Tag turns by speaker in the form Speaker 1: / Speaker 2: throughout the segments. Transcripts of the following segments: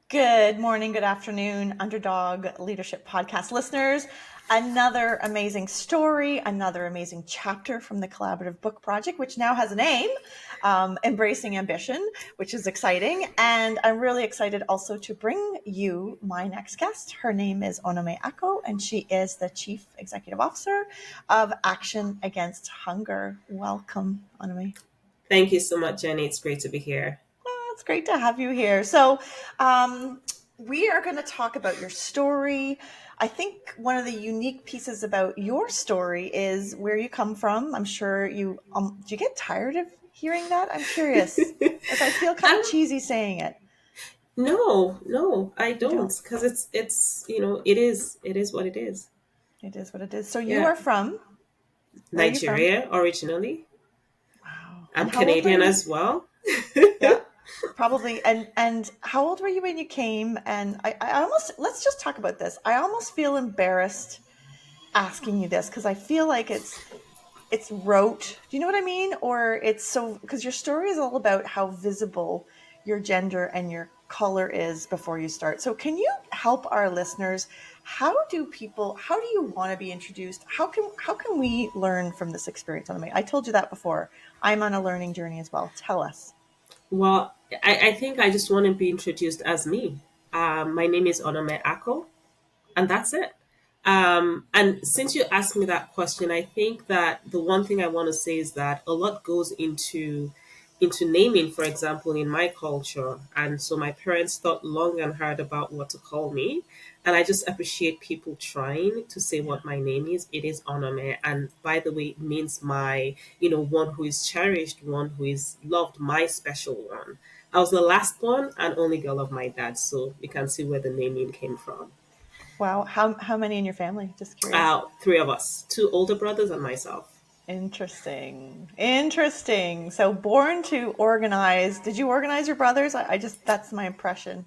Speaker 1: Good morning, good afternoon, Underdog Leadership Podcast listeners. Another amazing story, another amazing chapter from the Collaborative Book Project, which now has a name, Embracing Ambition, which is exciting. And I'm really excited also to bring you my next guest. Her name is Onome Ako, and she is the Chief Executive Officer of Action Against Hunger. Welcome, Onome.
Speaker 2: Thank you so much, Jenny. It's great to be here.
Speaker 1: Oh, it's great to have you here. Um, we are going to talk about your story. I think one of the unique pieces about your story is where you come from. I'm sure do you get tired of hearing that? I'm curious. Like, I feel kind of
Speaker 2: Um,
Speaker 1: cheesy saying it.
Speaker 2: no, I
Speaker 1: You
Speaker 2: don't,
Speaker 1: don't?
Speaker 2: because it is what it is.
Speaker 1: It is what it is. So you
Speaker 2: Yeah,
Speaker 1: are from, where are you from?
Speaker 2: Nigeria originally.
Speaker 1: Wow.
Speaker 2: I'm
Speaker 1: And how old were
Speaker 2: Canadian
Speaker 1: you?
Speaker 2: as well.
Speaker 1: Yeah. Probably. And how old were you when you came? And I almost, let's just talk about this. I almost feel embarrassed asking you this because I feel like it's rote. Do you know what I mean? Or it's so, because your story is all about how visible your gender and your color is before you start. So can you help our listeners? How do you want to be introduced? How can we learn from this experience? I told you that before. I'm on a learning journey as well. Tell us.
Speaker 2: Well, I think I just want to be introduced as me. My name is Onome Ako, and that's it. And since you asked me that question, I think that the one thing I want to say is that a lot goes into naming, for example, in my culture. And so my parents thought long and hard about what to call me. And I just appreciate people trying to say
Speaker 1: Yeah.
Speaker 2: what my name is. It is Onome. And by the way, it means my, one who is cherished, one who is loved, my special one. I was the last born and only girl of my dad. So you can see where the naming came from.
Speaker 1: Wow. How many in your family? Just curious.
Speaker 2: Three of us, two older brothers and myself.
Speaker 1: Interesting. Interesting. So born to organize. Did you organize your brothers? I just, that's my impression.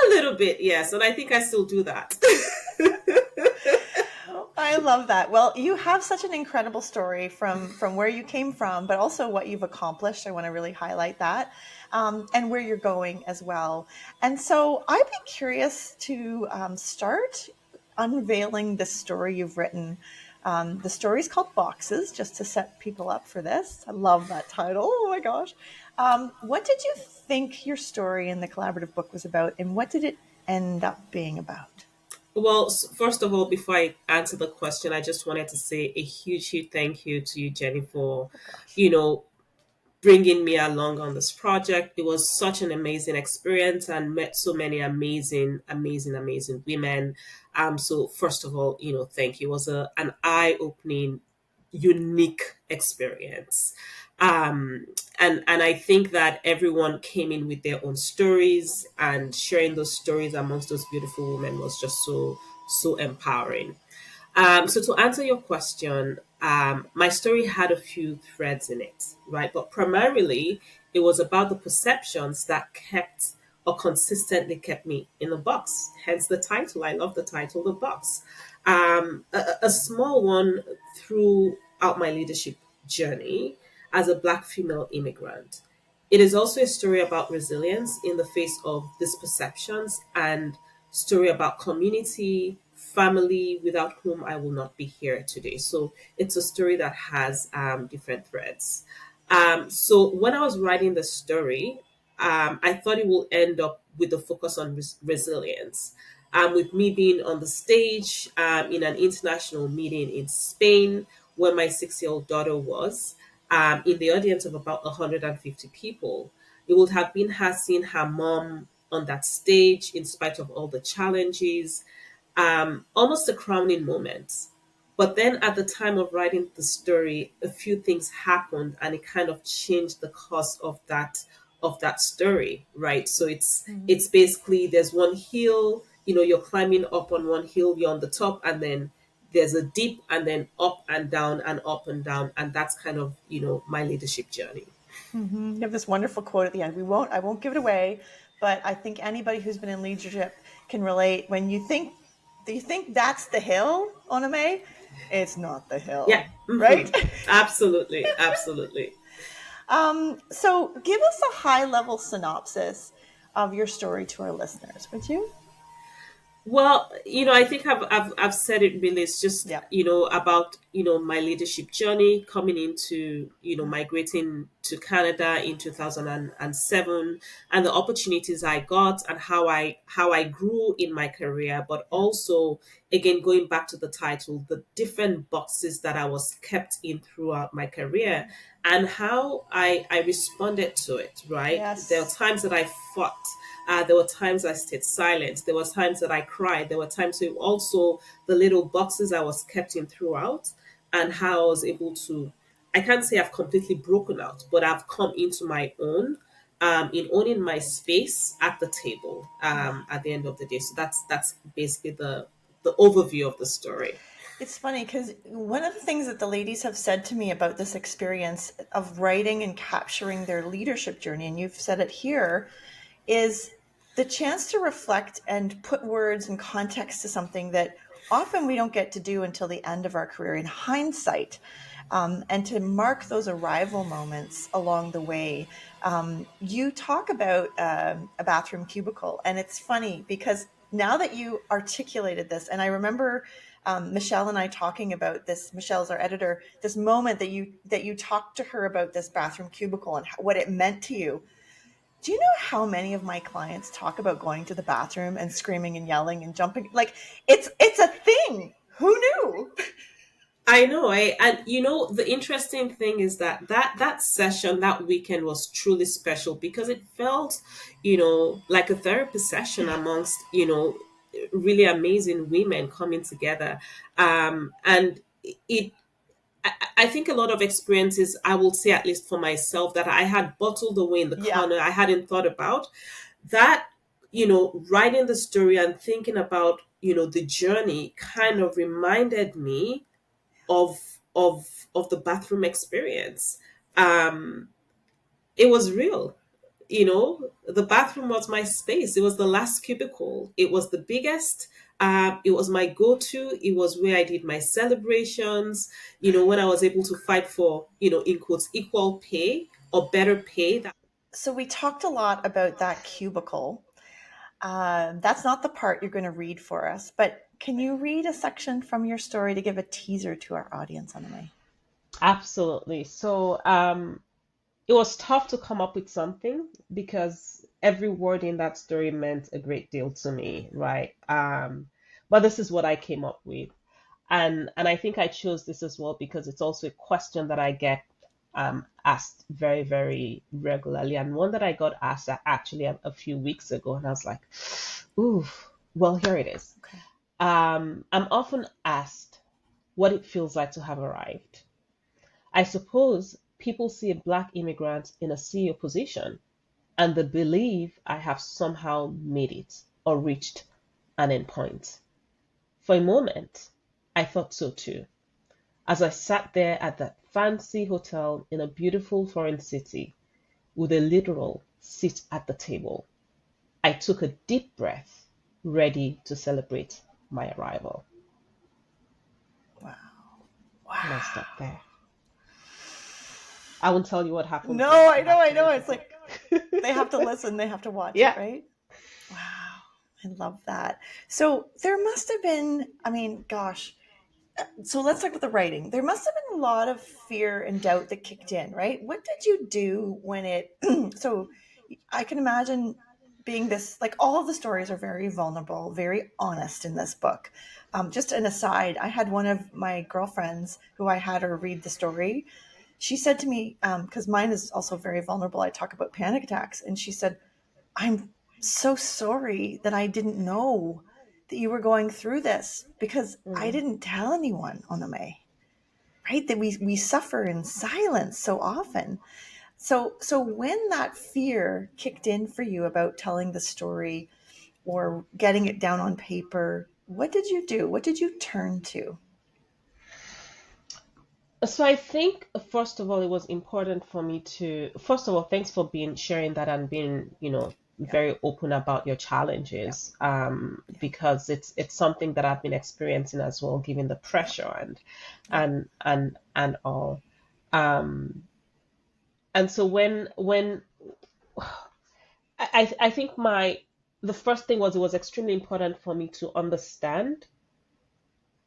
Speaker 2: A little bit, yes, and I think I still do that.
Speaker 1: I love that. Well, you have such an incredible story from where you came from, but also what you've accomplished. I want to really highlight that, and where you're going as well. And so, I'd be curious to start unveiling the story you've written. The story is called Boxes, just to set people up for this. I love that title. Oh my gosh! What did you think your story in the collaborative book was about, and what did it end up being about?
Speaker 2: Well, first of all, before I answer the question, I just wanted to say a huge, huge thank you to you, Jenny, for,
Speaker 1: Oh gosh.
Speaker 2: you know, bringing me along on this project. It was such an amazing experience and met so many amazing, amazing, amazing women. So first of all, thank you. It was an eye-opening, unique experience. Um, and I think that everyone came in with their own stories, and sharing those stories amongst those beautiful women was just so empowering. So to answer your question, my story had a few threads in it, right? But primarily, it was about the perceptions that kept or consistently kept me in the box. Hence the title. I love the title, The Box. A small one throughout my leadership journey as a Black female immigrant. It is also a story about resilience in the face of these perceptions, and story about community, family, without whom I will not be here today. So it's a story that has different threads. So when I was writing the story, I thought it will end up with the focus on resilience. With me being on the stage in an international meeting in Spain, where my 6-year-old daughter was, in the audience of about 150 people. It would have been her seeing her mom on that stage in spite of all the challenges, almost a crowning moment. But then at the time of writing the story, a few things happened and it kind of changed the course of that story, right? So it's basically there's one hill, you're climbing up on one hill, you're on the top, and then there's a dip and then up and down, and that's kind of my leadership journey.
Speaker 1: You have this wonderful quote at the end. I won't give it away, but I think anybody who's been in leadership can relate. Do you think that's the hill, Onome? It's not the
Speaker 2: Yeah.
Speaker 1: hill, right?
Speaker 2: Absolutely.
Speaker 1: So give us a high level synopsis of your story to our listeners, would you?
Speaker 2: Well, I think I've said it really. It's just,
Speaker 1: Yeah.
Speaker 2: about, my leadership journey coming into, migrating to Canada in 2007, and the opportunities I got, and how I grew in my career, but
Speaker 1: Yeah.
Speaker 2: also, again, going back to the title, the different boxes that I was kept in throughout my career, and how I responded to it, right? There were
Speaker 1: Yes.
Speaker 2: times that I fought. There were times I stayed silent. There were times that I cried. There were times, also the little boxes I was kept in throughout, and how I was able to. I can't say I've completely broken out, but I've come into my own, in owning my space at the table.
Speaker 1: Yeah.
Speaker 2: At the end of the day, so that's basically the overview of the story.
Speaker 1: It's funny because one of the things that the ladies have said to me about this experience of writing and capturing their leadership journey, and you've said it here, is the chance to reflect and put words and context to something that often we don't get to do until the end of our career in hindsight, and to mark those arrival moments along the way. You talk about a bathroom cubicle, and it's funny because now that you articulated this, and I remember Michelle and I talking about this. Michelle's our editor. This moment that you talked to her about this bathroom cubicle and what it meant to you. Do you know how many of my clients talk about going to the bathroom and screaming and yelling and jumping? Like it's a thing. Who knew?
Speaker 2: I know, and the interesting thing is that session that weekend was truly special because it felt, like a therapy session
Speaker 1: Yeah.
Speaker 2: amongst, really amazing women coming together, and it. I think a lot of experiences, I will say, at least for myself, that I had bottled away in the
Speaker 1: Yeah.
Speaker 2: corner. I hadn't thought about that. Writing the story and thinking about, the journey kind of reminded me of the bathroom experience. Um, it was real. The bathroom was my space. It was the last cubicle. It was the biggest. It was my go-to. It was where I did my celebrations. When I was able to fight for, in quotes, equal pay or better pay. That
Speaker 1: So we talked a lot about that cubicle. That's not the part you're going to read for us, but can you read a section from your story to give a teaser to our audience, Onome?
Speaker 3: Absolutely. So it was tough to come up with something because every word in that story meant a great deal to me, right? But this is what I came up with. And I think I chose this as well because it's also a question that I get asked very, very regularly, and one that I got asked actually a few weeks ago, and I was like, ooh, well, here it is.
Speaker 1: Okay.
Speaker 3: I'm often asked what it feels like to have arrived. I suppose people see a black immigrant in a CEO position and they believe I have somehow made it or reached an endpoint. For a moment, I thought so too, as I sat there at that fancy hotel in a beautiful foreign city with a literal seat at the table. I took a deep breath, ready to celebrate my arrival.
Speaker 1: Wow.
Speaker 3: And I stopped
Speaker 1: Wow.
Speaker 3: there. I won't tell you what happens
Speaker 1: No,
Speaker 3: next.
Speaker 1: I
Speaker 3: You
Speaker 1: know,
Speaker 3: have
Speaker 1: I
Speaker 3: to
Speaker 1: know.
Speaker 3: read the
Speaker 1: It's
Speaker 3: book.
Speaker 1: like they have to listen, they have to watch it,
Speaker 3: Yeah.
Speaker 1: right? Wow. I love that. So there must have been, I mean, gosh. So let's talk about the writing. There must have been a lot of fear and doubt that kicked in, right? What did you do when it, so I can imagine being this, like all of the stories are very vulnerable, very honest in this book. Just an aside, I had one of my girlfriends who I had her read the story. She said to me, because mine is also very vulnerable, I talk about panic attacks, and she said, I'm so sorry that I didn't know that you were going through this because I
Speaker 3: Mm.
Speaker 1: didn't tell anyone on the May, right? That we suffer in silence so often. So when that fear kicked in for you about telling the story or getting it down on paper, what did you do? What did you turn to?
Speaker 3: So I think first of all, it was important for me to first of all, thanks for being sharing that and being,
Speaker 1: Yeah,
Speaker 3: very open about your
Speaker 1: yeah,
Speaker 3: challenges.
Speaker 1: yeah,
Speaker 3: Because it's something that I've been experiencing as well, given the
Speaker 1: yeah,
Speaker 3: pressure and
Speaker 1: yeah,
Speaker 3: and all. Um, and so when I think the first thing was, it was extremely important for me to understand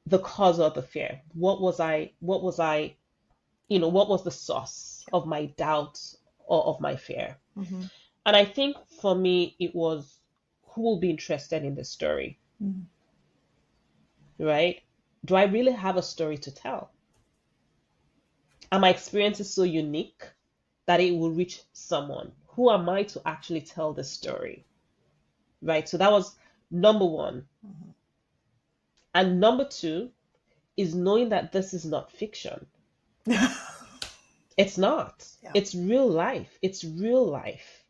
Speaker 3: the cause of the fear. What was the source of my doubt or of my fear?
Speaker 1: Mm-hmm.
Speaker 3: And I think for me, it was, who will be interested in the story,
Speaker 1: Mm-hmm.
Speaker 3: right? Do I really have a story to tell? Are my experiences so unique that it will reach someone? Who am I to actually tell the story, right? So that was number one.
Speaker 1: Mm-hmm.
Speaker 3: And number two is knowing that this is not fiction. It's not.
Speaker 1: Yeah.
Speaker 3: It's real life. It's real life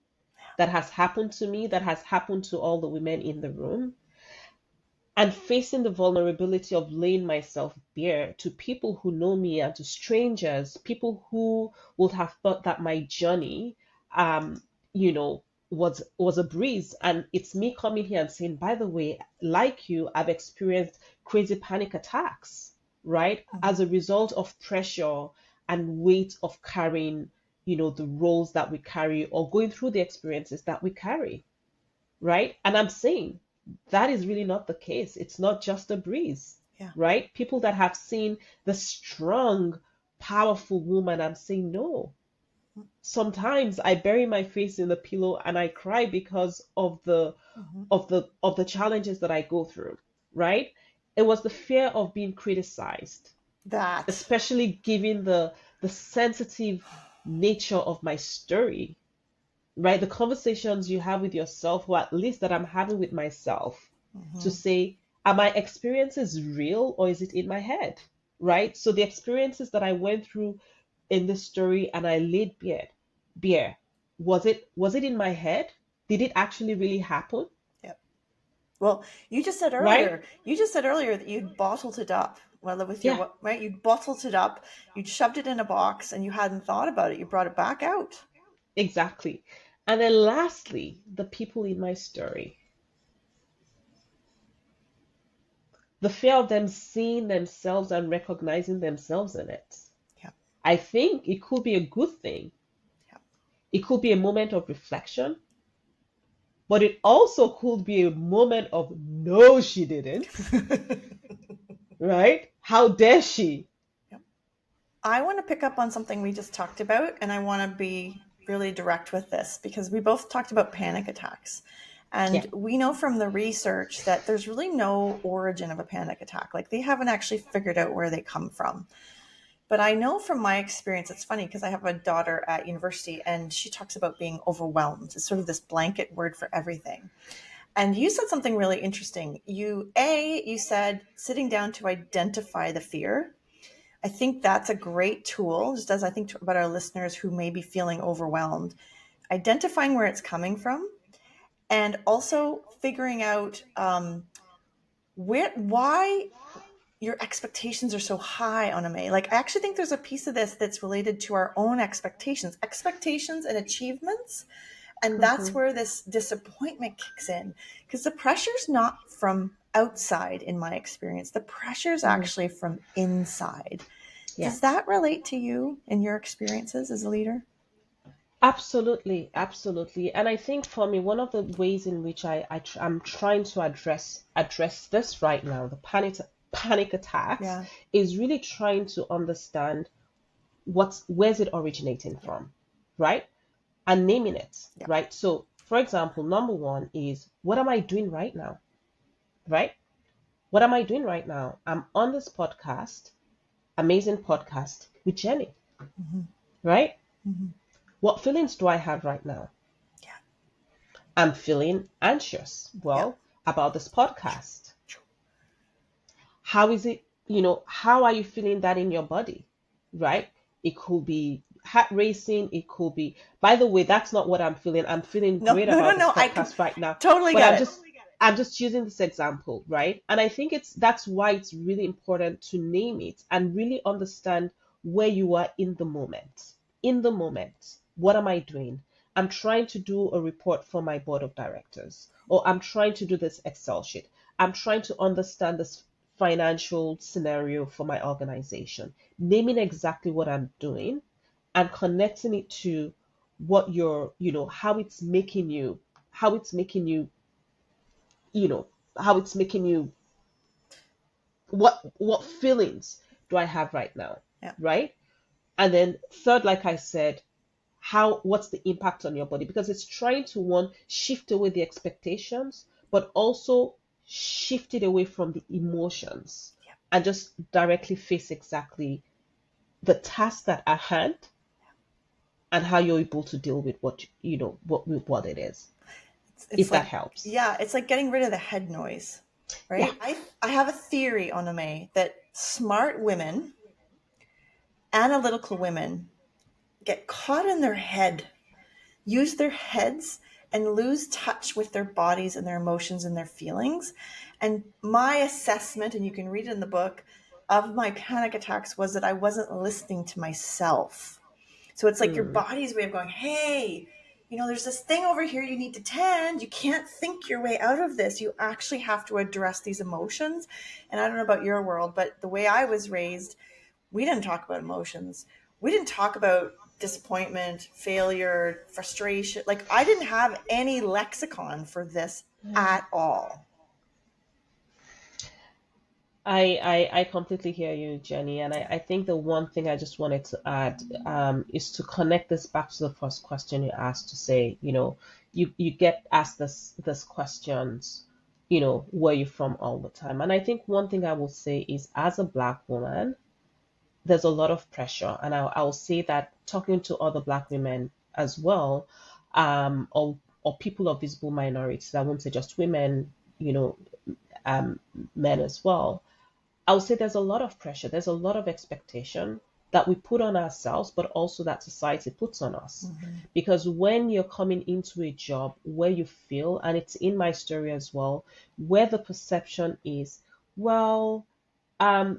Speaker 3: that has happened to me, that has happened to all the women in the room. And facing the vulnerability of laying myself bare to people who know me and to strangers, people who would have thought that my journey, um, you know, was a breeze. And it's me coming here and saying, by the way, like you, I've experienced crazy panic attacks, right?
Speaker 1: Mm-hmm.
Speaker 3: As a result of pressure and weight of carrying, the roles that we carry, or going through the experiences that we carry, right? And I'm saying that is really not the case. It's not just a breeze,
Speaker 1: Yeah.
Speaker 3: right? People that have seen the strong, powerful woman, I'm saying no. Sometimes I bury my face in the pillow and I cry because of the
Speaker 1: Mm-hmm.
Speaker 3: challenges that I go through, right? It was the fear of being criticized,
Speaker 1: That.
Speaker 3: especially given the sensitive nature of my story, right? The conversations you have with yourself, or at least that I'm having with myself, to
Speaker 1: Mm-hmm.
Speaker 3: say, are my experiences real or is it in my head, right? So the experiences that I went through in this story and I laid bare, was it in my head? Did it actually really happen,
Speaker 1: Yep. Well, you just said
Speaker 3: right?
Speaker 1: earlier. You just said earlier that you'd bottled it up. Well, with
Speaker 3: Yeah,
Speaker 1: your right, you bottled it up. You shoved it in a box, and you hadn't thought about it. You brought it back out.
Speaker 3: exactly. And then lastly, the people in my story, the fear of them seeing themselves and recognizing themselves in it.
Speaker 1: Yeah.
Speaker 3: I think it could be a good thing.
Speaker 1: Yeah.
Speaker 3: It could be a moment of reflection, but it also could be a moment of, no, she didn't, right? How dare she?
Speaker 1: Yep. I want to pick up on something we just talked about, and I want to be really direct with this because we both talked about panic attacks.
Speaker 3: Yeah.
Speaker 1: And we know from the research that there's really no origin of a panic attack. Like they haven't actually figured out where they come from. But I know from my experience, it's funny because I have a daughter at university and she talks about being overwhelmed. It's sort of this blanket word for everything. And you said something really interesting. You said sitting down to identify the fear. I think that's a great tool, just as I think about our listeners who may be feeling overwhelmed, identifying where it's coming from and also figuring out why your expectations are so high on May. Like, I actually think there's a piece of this that's related to our own expectations and achievements. And that's
Speaker 3: Hmm.
Speaker 1: where this disappointment kicks in because the pressure's not from outside, in my experience. The pressure's
Speaker 3: Hmm.
Speaker 1: actually from inside.
Speaker 3: Yeah.
Speaker 1: Does that relate to you in your experiences as a leader?
Speaker 3: Absolutely, absolutely. And I think for me, one of the ways in which I'm trying to address this right now, the panic attacks,
Speaker 1: Yeah.
Speaker 3: is really trying to understand where's it originating
Speaker 1: Yeah.
Speaker 3: from, right? And naming it,
Speaker 1: Yeah.
Speaker 3: right? So, for example, number one is, what am I doing right now, right? What am I doing right now? I'm on this podcast, amazing podcast with Jenny,
Speaker 1: Mm-hmm.
Speaker 3: right?
Speaker 1: Mm-hmm.
Speaker 3: What feelings do I have right now?
Speaker 1: Yeah.
Speaker 3: I'm feeling anxious.
Speaker 1: Yeah.
Speaker 3: Well, about this podcast. How is it, how are you feeling that in your body, right? It could be heart racing. It could be, by the way, that's not what I'm feeling. I'm feeling
Speaker 1: No,
Speaker 3: great
Speaker 1: no, no,
Speaker 3: about this
Speaker 1: no.
Speaker 3: podcast right now,
Speaker 1: Totally
Speaker 3: but
Speaker 1: get
Speaker 3: I'm
Speaker 1: it.
Speaker 3: just, I'm just using this example, right? And I think that's why it's really important to name it and really understand where you are in the moment. In the moment, what am I doing? I'm trying to do a report for my board of directors, or I'm trying to do this Excel sheet. I'm trying to understand this financial scenario for my organization. Naming exactly what I'm doing and connecting it to what how it's making you. how it's making you, you know, how it's making you, what feelings do I have right now,
Speaker 1: Yeah.
Speaker 3: right? And then third, like I said, how what's the impact on your body? Because it's trying to one shift away the expectations, but also shift it away from the emotions
Speaker 1: Yeah.
Speaker 3: and just directly face exactly the task at hand and how you're able to deal with what what it is,
Speaker 1: It's
Speaker 3: if that
Speaker 1: like,
Speaker 3: helps.
Speaker 1: yeah, it's like getting rid of the head noise,
Speaker 3: Yeah.
Speaker 1: right? I have a theory, Onome, that smart women, analytical women get caught in their head, use their heads, and lose touch with their bodies and their emotions and their feelings. And my assessment, and you can read it in the book, of my panic attacks was that I wasn't listening to myself. So it's like your
Speaker 3: Mm.
Speaker 1: body's way of going, hey, there's this thing over here you need to tend. You can't think your way out of this. You actually have to address these emotions. And I don't know about your world, but the way I was raised, we didn't talk about emotions. We didn't talk about disappointment, failure, frustration. Like, I didn't have any lexicon for this at all.
Speaker 3: I completely hear you, Jenny, and I think the one thing I just wanted to add is to connect this back to the first question you asked, to say, you get asked this questions, where you from all the time. And I think one thing I will say is, as a Black woman, there's a lot of pressure, and I'll say that talking to other Black women as well, or people of visible minorities, I won't say just women, um, men as well, I would say there's a lot of pressure, there's a lot of expectation that we put on ourselves, but also that society puts on us.
Speaker 1: Mm-hmm.
Speaker 3: Because when you're coming into a job where you feel, and it's in my story as well, where the perception is, well,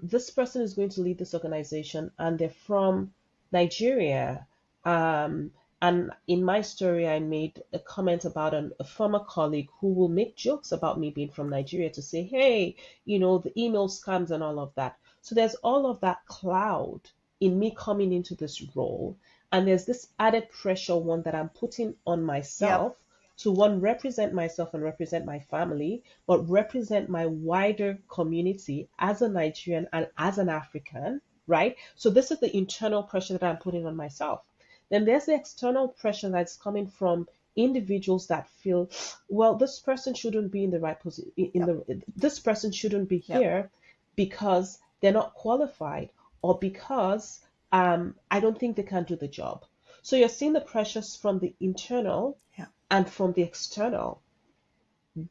Speaker 3: this person is going to lead this organization and they're from Nigeria. Um, and in my story, I made a comment about a former colleague who will make jokes about me being from Nigeria to say, hey, the email scams and all of that. So there's all of that cloud in me coming into this role. And there's this added pressure, one that I'm putting on
Speaker 1: Yep.
Speaker 3: myself to one, represent myself and represent my family, but represent my wider community as a Nigerian and as an African, right? So this is the internal pressure that I'm putting on myself. Then there's the external pressure that's coming from individuals that feel, well, this person shouldn't be in the right position,
Speaker 1: Yep.
Speaker 3: this person shouldn't be
Speaker 1: Yep.
Speaker 3: here because they're not qualified, or because I don't think they can do the job. So you're seeing the pressures from the internal
Speaker 1: Yeah.
Speaker 3: and from the external.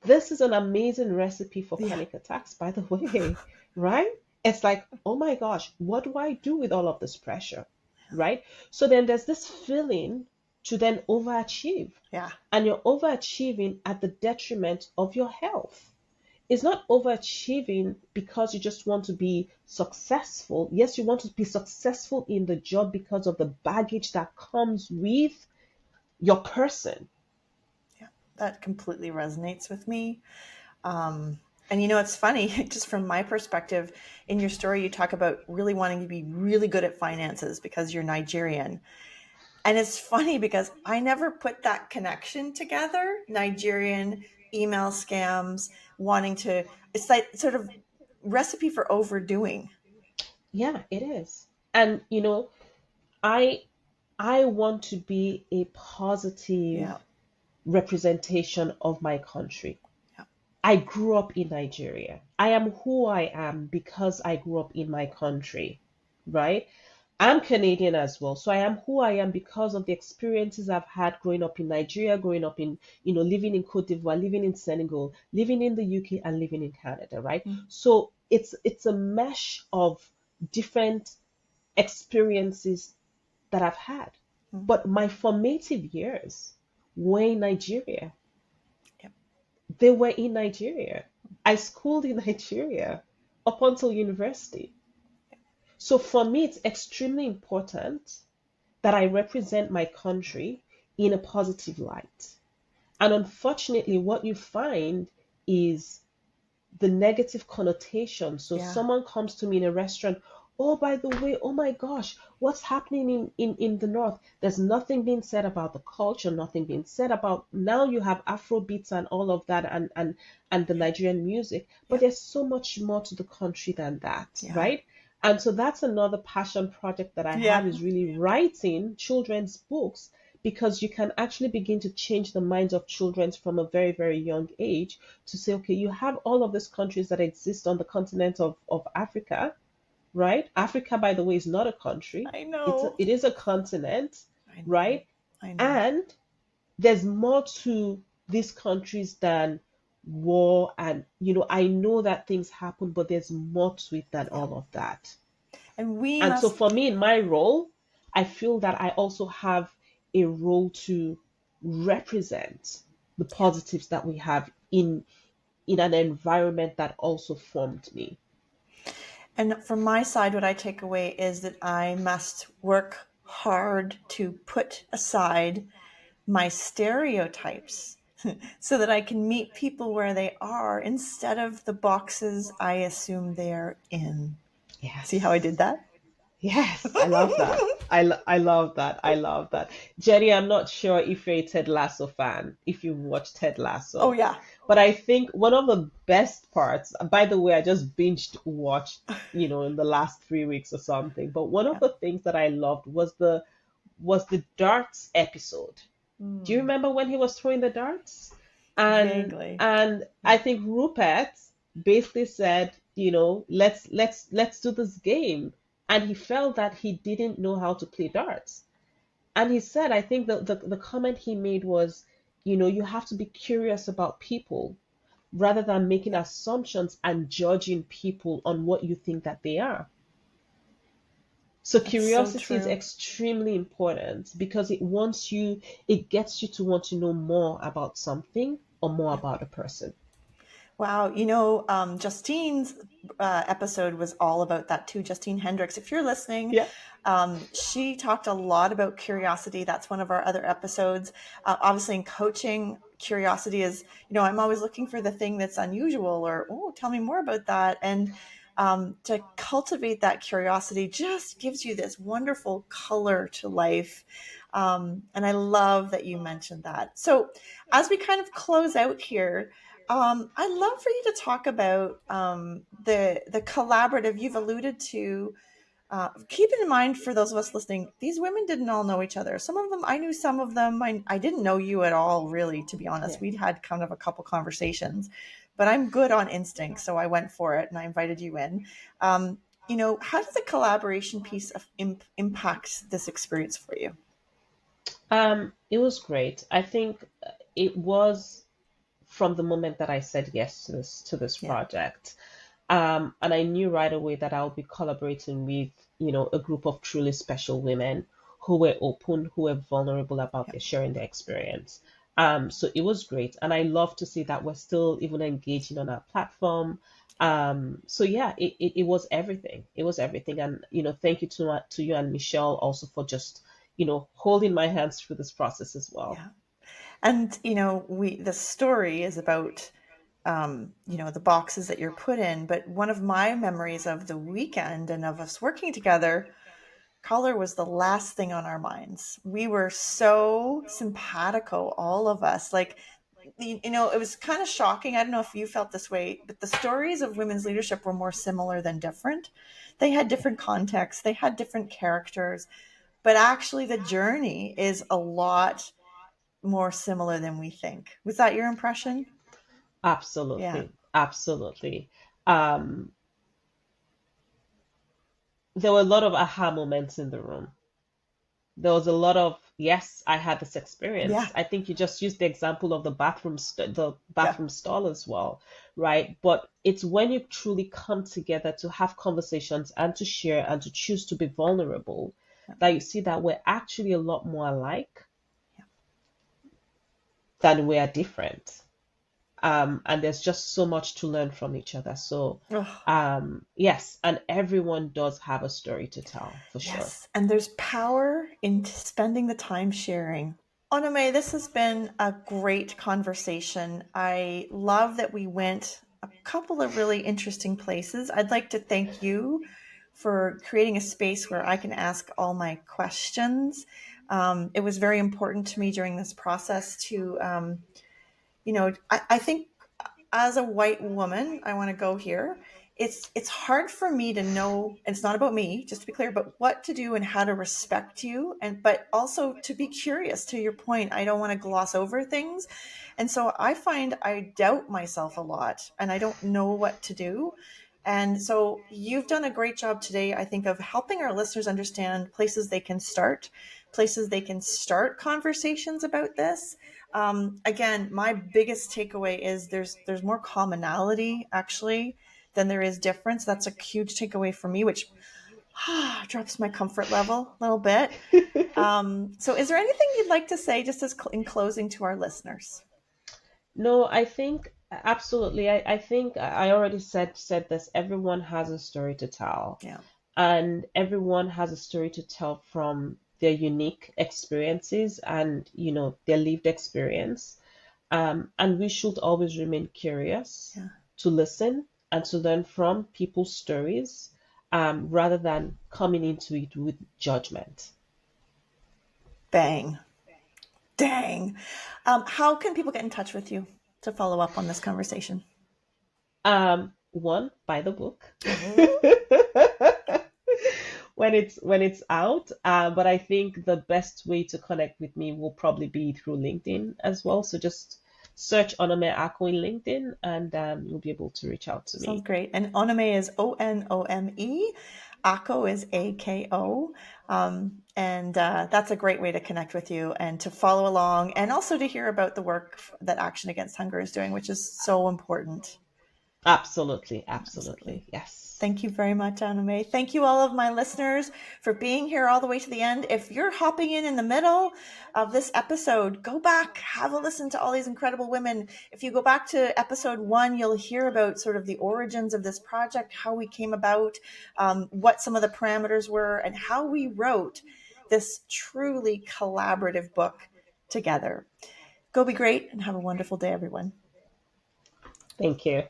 Speaker 3: This is an amazing recipe for
Speaker 1: Yeah.
Speaker 3: panic attacks, by the way, right? It's like, oh my gosh, what do I do with all of this pressure, right? So then there's this feeling to then overachieve,
Speaker 1: Yeah.
Speaker 3: and you're overachieving at the detriment of your health. It's not overachieving because you just want to be successful. Yes, you want to be successful in the job because of the baggage that comes with your person.
Speaker 1: Yeah. That completely resonates with me. And it's funny, just from my perspective, in your story, you talk about really wanting to be really good at finances because you're Nigerian. And it's funny because I never put that connection together. Nigerian, email scams, wanting to, it's like sort of recipe for overdoing.
Speaker 3: Yeah, it is. And I I want to be a positive
Speaker 1: Yeah.
Speaker 3: representation of my country.
Speaker 1: Yeah.
Speaker 3: I grew up in Nigeria. I am who I am because I grew up in my country, right? I'm Canadian as well. So I am who I am because of the experiences I've had growing up in Nigeria, growing up in, living in Cote d'Ivoire, living in Senegal, living in the UK, and living in Canada, right?
Speaker 1: Mm-hmm.
Speaker 3: So it's a mesh of different experiences that I've had. But my formative years were in Nigeria.
Speaker 1: Yep.
Speaker 3: They were in Nigeria. I schooled in Nigeria up until university. So for me, it's extremely important that I represent my country in a positive light. And unfortunately, what you find is the negative connotation. So
Speaker 1: Yeah.
Speaker 3: someone comes to me in a restaurant, oh, by the way, oh my gosh, what's happening in the north? There's nothing being said about the culture, nothing being said about, now you have Afro beats and all of that, and the Nigerian music, but
Speaker 1: Yeah.
Speaker 3: there's so much more to the country than that,
Speaker 1: Yeah.
Speaker 3: right? And so that's another passion project that I
Speaker 1: Yeah.
Speaker 3: have, is really writing children's books, because you can actually begin to change the minds of children from a very, very young age, to say, okay, you have all of these countries that exist on the continent of Africa, right? Africa, by the way, is not a country.
Speaker 1: I know.
Speaker 3: It is a continent,
Speaker 1: I know.
Speaker 3: right?
Speaker 1: I know.
Speaker 3: And there's more to these countries than war, and I know that things happen, but there's more to it than
Speaker 1: Yeah.
Speaker 3: all of that.
Speaker 1: And we
Speaker 3: And so
Speaker 1: must,
Speaker 3: for me, in my role, I feel that I also have a role to represent the
Speaker 1: yeah.
Speaker 3: positives that we have in an environment that also formed me.
Speaker 1: And from my side, what I take away is that I must work hard to put aside my stereotypes so that I can meet people where they are instead of the boxes I assume they're in. See how I did
Speaker 3: Yes.
Speaker 1: that?
Speaker 3: Yes, I love that. I love that. I love that. Jenny, I'm not sure if you're a Ted Lasso fan, if you've watched Ted
Speaker 1: Oh,
Speaker 3: Lasso,
Speaker 1: yeah.
Speaker 3: but I think one of the best parts, by the way, I just binged watched, in the last 3 weeks or something, but one of
Speaker 1: Yeah.
Speaker 3: the things that I loved was the darts episode. Do you
Speaker 1: Mm,
Speaker 3: remember when he was throwing the darts? And
Speaker 1: vaguely.
Speaker 3: and I
Speaker 1: Yeah.
Speaker 3: think Rupert basically said, let's do this game. And he felt that he didn't know how to play darts. And he said, I think the comment he made was, you have to be curious about people rather than making
Speaker 1: Yeah.
Speaker 3: assumptions and judging people on what you think that they are. So
Speaker 1: That's so
Speaker 3: curiosity is
Speaker 1: true.
Speaker 3: extremely important, because it gets you to want to know more about something or more
Speaker 1: Yeah.
Speaker 3: about a person.
Speaker 1: Wow. Justine's episode was all about that too. Justine Hendricks, if you're listening,
Speaker 3: Yeah.
Speaker 1: she talked a lot about curiosity. That's one of our other episodes. Obviously, in coaching, curiosity is, I'm always looking for the thing that's unusual or, oh, tell me more about that. And to cultivate that curiosity just gives you this wonderful color to life. And I love that you mentioned that. So, as we kind of close out here, I'd love for you to talk about the collaborative you've alluded to. Keep in mind, for those of us listening, these women didn't all know each other. Some of them I knew, some of them I didn't know you at all, really, to be honest.
Speaker 3: Yeah.
Speaker 1: We'd had kind of a couple conversations, but I'm good on instinct, so I went for it and I invited you in. Um, how does the collaboration piece impact this experience for you?
Speaker 3: It was great. I think it was from the moment that I said yes to this
Speaker 1: Yeah,
Speaker 3: project. And I knew right away that I'll be collaborating with, a group of truly special women who were open, who were vulnerable about
Speaker 1: yeah,
Speaker 3: their sharing their experience. So it was great. And I love to see that we're still even engaging on our platform. So yeah, it was everything. It was everything. And, thank you to you and Michelle also for just, holding my hands through this process as well.
Speaker 1: yeah. And the story is about the boxes that you're put in. But one of my memories of the weekend and of us working together, color was the last thing on our minds. We were so simpatico, all of us. Like, it was kind of shocking. I don't know if you felt this way, but the stories of women's leadership were more similar than different. They had
Speaker 3: Yeah,
Speaker 1: different contexts, they had different characters, but actually the journey is a lot more similar than we think. Was that your impression? Yeah.
Speaker 3: absolutely. Absolutely. Um, there were a lot of aha moments in the room. There was a lot of, yes, I had this experience.
Speaker 1: Yeah.
Speaker 3: I think you just used the example of the
Speaker 1: Yeah.
Speaker 3: bathroom stall as well, right? But it's when you truly come together to have conversations and to share and to choose to be vulnerable,
Speaker 1: Yeah.
Speaker 3: that you see that we're actually a lot more alike
Speaker 1: Yeah.
Speaker 3: than we are different. And there's just so much to learn from each other. So,
Speaker 1: Oh,
Speaker 3: yes, and everyone does have a story to tell for sure.
Speaker 1: yes. And there's power in spending the time sharing. Onome, this has been a great conversation. I love that we went a couple of really interesting places. I'd like to thank you for creating a space where I can ask all my questions. It was very important to me during this process to, I think as a white woman, I want to go here. It's hard for me to know, and it's not about me, just to be clear, but what to do and how to respect you, and but also to be curious. To your point, I don't want to gloss over things, and so I find I doubt myself a lot, and I don't know what to do. And so you've done a great job today, I think, of helping our listeners understand places they can start conversations about this. Again, my biggest takeaway is there's more commonality actually than there is difference. That's a huge takeaway for me, which drops my comfort level a little bit. So, is there anything you'd like to say, just as in closing, to our listeners?
Speaker 3: No, I think absolutely. I think I already said this. Everyone has a story to tell,
Speaker 1: Yeah,
Speaker 3: and everyone has a story to tell from their unique experiences and their lived experience. And we should always remain curious
Speaker 1: yeah.
Speaker 3: to listen and to learn from people's stories, rather than coming into it with judgment.
Speaker 1: Bang, dang. How can people get in touch with you to follow up on this conversation?
Speaker 3: One, buy the book
Speaker 1: Mhm.
Speaker 3: when it's out. But I think the best way to connect with me will probably be through LinkedIn as well. So just search Onome Ako in LinkedIn, and you'll be able to reach out to
Speaker 1: Sounds
Speaker 3: me.
Speaker 1: great. And Onome is Onome. Ako is Ako. And that's a great way to connect with you and to follow along and also to hear about the work that Action Against Hunger is doing, which is so important.
Speaker 3: Absolutely,
Speaker 1: Absolutely.
Speaker 3: absolutely, yes.
Speaker 1: Thank you very much, Anime. Thank you, all of my listeners, for being here all the way to the end. If you're hopping in the middle of this episode, go back, have a listen to all these incredible women. If you go back to episode 1, you'll hear about sort of the origins of this project, how we came about, what some of the parameters were, and how we wrote this truly collaborative book together. Go be great and have a wonderful day, everyone.
Speaker 3: Thank you.